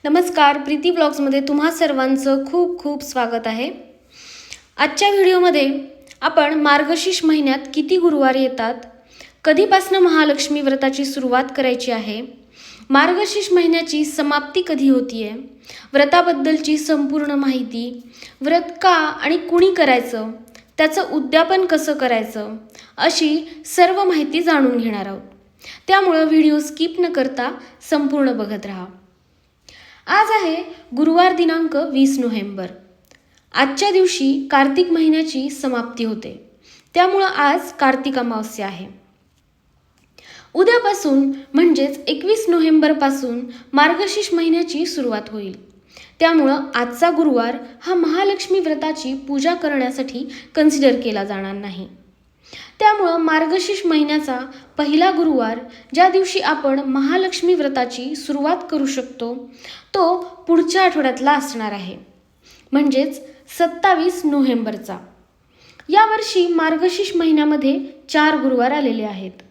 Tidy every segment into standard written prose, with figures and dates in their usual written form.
नमस्कार, प्रीती ब्लॉग्समध्ये तुम्हा सर्वांचं खूप खूप स्वागत आहे। आजच्या व्हिडिओमध्ये आपण मार्गशीर्ष महिन्यात किती गुरुवार येतात, कधीपासून महालक्ष्मी व्रताची सुरुवात करायची आहे, मार्गशीर्ष महिन्याची समाप्ती कधी होतीये, व्रताबद्दलची संपूर्ण माहिती, व्रत का आणि कुणी करायचं, त्याचं उद्यापन कसं करायचं, अशी सर्व माहिती जाणून घेणार आहोत। त्यामुळे व्हिडिओ स्किप न करता संपूर्ण बघत राहा। आज आहे गुरुवार दिनांक 20 नोव्हेंबर। आजच्या दिवशी कार्तिक महिन्याची समाप्ती होते, त्यामुळे आज कार्तिक अमावस्या आहे। उद्यापासून म्हणजेच 21 नोव्हेंबर पासून मार्गशीर्ष महिन्याची सुरुवात होईल। त्यामुळे आजचा गुरुवार हा महालक्ष्मी व्रताची पूजा करण्यासाठी कन्सिडर केला जाणार नाही। त्यामुळे मार्गशीर्ष महिन्याचा पहिला गुरुवार ज्या दिवशी आपण महालक्ष्मी व्रताची सुरुवात करू शकतो तो पुढच्या आठवड्यातला असणार आहे, म्हणजेच 27 नोव्हेंबरचा। यावर्षी मार्गशीर्ष महिन्यामध्ये 4 गुरुवार आलेले आहेत।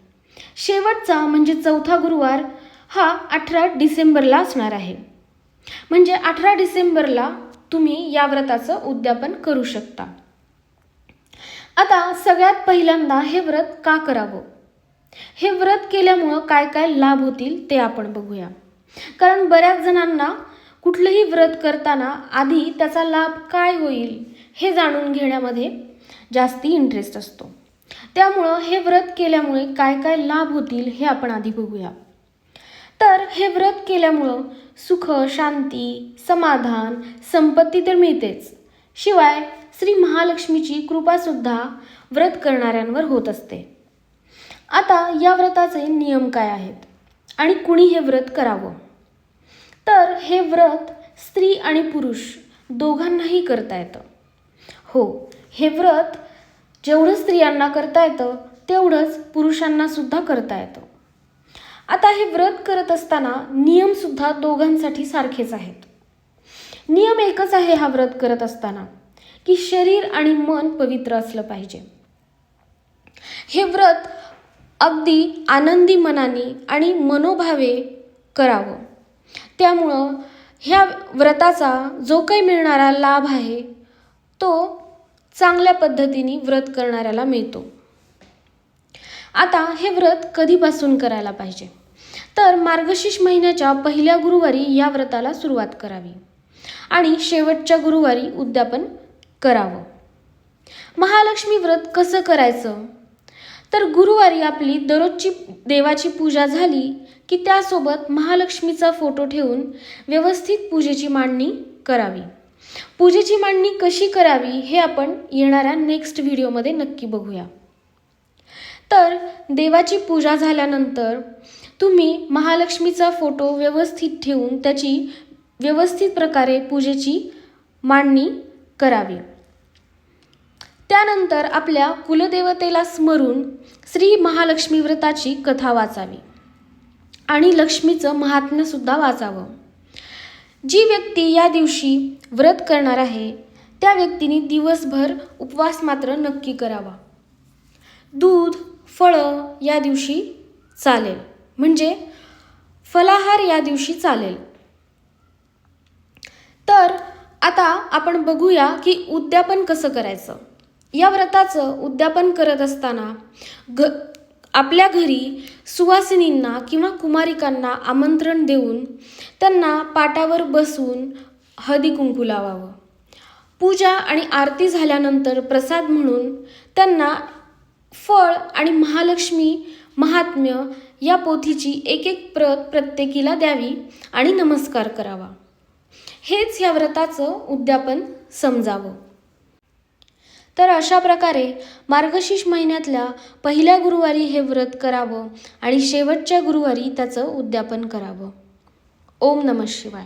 शेवटचा म्हणजे चौथा गुरुवार हा 18 डिसेंबरला असणार आहे, म्हणजे 18 डिसेंबरला तुम्ही या व्रताचं उद्यापन करू शकता। आता सगळ्यात पहिल्यांदा हे व्रत का करावं, हे व्रत केल्यामुळे काय काय लाभ होतील ते आपण बघूया। कारण बऱ्याच जणांना कुठलंही व्रत करताना आधी त्याचा लाभ काय होईल हे जाणून घेण्यामध्ये जास्ती इंटरेस्ट असतो। त्यामुळे हे व्रत केल्यामुळे काय काय लाभ होतील हे आपण आधी बघूया। तर हे व्रत केल्यामुळे सुख, शांती, समाधान, संपत्ती तर मिळतेच, शिवाय श्री महालक्ष्मीची कृपा सुद्धा व्रत करणाऱ्यांवर होत असते। आता या व्रताचे नियम काय आहेत आणि कुणी हे व्रत करावं, तर हे व्रत स्त्री आणि पुरुष दोघांनाही करता येतं। हो, हे व्रत जेवढं स्त्रियांना करता येतं तेवढंच पुरुषांना सुद्धा करता येतं। आता हे व्रत करत असताना नियम सुद्धा दोघांसाठी सारखेच आहेत। नियम एकच आहे हा व्रत करत असताना, की शरीर आणि मन पवित्र असलं पाहिजे। हे व्रत अगदी आनंदी मनाने आणि मनोभावे करावं। त्यामुळं ह्या व्रताचा जो काही मिळणारा लाभ आहे तो चांगल्या पद्धतीने व्रत करणाऱ्याला मिळतो। आता हे व्रत कधीपासून करायला पाहिजे, तर मार्गशीर्ष महिन्याच्या पहिल्या गुरुवारी या व्रताला सुरुवात करावी आणि शेवटच्या गुरुवारी उद्यापन करावं। महालक्ष्मी व्रत कसं करायचं, तर गुरुवारी आपली दररोजची देवाची पूजा झाली की त्यासोबत महालक्ष्मीचा फोटो ठेवून व्यवस्थित पूजेची मांडणी करावी। पूजेची मांडणी कशी करावी हे आपण येणाऱ्या नेक्स्ट व्हिडिओमध्ये नक्की बघूया। तर देवाची पूजा झाल्यानंतर तुम्ही महालक्ष्मीचा फोटो व्यवस्थित ठेवून त्याची व्यवस्थित प्रकारे पूजेची मांडणी करावी। त्यानंतर आपल्या कुलदेवतेला स्मरून श्री महालक्ष्मी व्रताची कथा वाचावी आणि लक्ष्मीचं महात्म्य सुद्धा वाचावं। जी व्यक्ती या दिवशी व्रत करणार आहे त्या व्यक्तीने दिवसभर उपवास मात्र नक्की करावा। दूध, फळं या दिवशी चालेल, म्हणजे फलाहार या दिवशी चालेल। तर आता आपण बघूया की उद्यापन कसं करायचं। या व्रताचं उद्यापन करत असताना आपल्या घरी सुवासिनींना किंवा कुमारिकांना आमंत्रण देऊन त्यांना पाटावर बसवून हळदी कुंकू लावावं। पूजा आणि आरती झाल्यानंतर प्रसाद म्हणून त्यांना फळ आणि महालक्ष्मी महात्म्य या पोथीची एक एक प्रत प्रत्येकीला द्यावी आणि नमस्कार करावा। हेच या व्रताचं उद्यापन समजावं। तर अशा प्रकारे मार्गशीर्ष महिन्यातल्या पहिल्या गुरुवारी हे व्रत करावं आणि शेवटच्या गुरुवारी त्याचं उद्यापन करावं। ओम नमः शिवाय।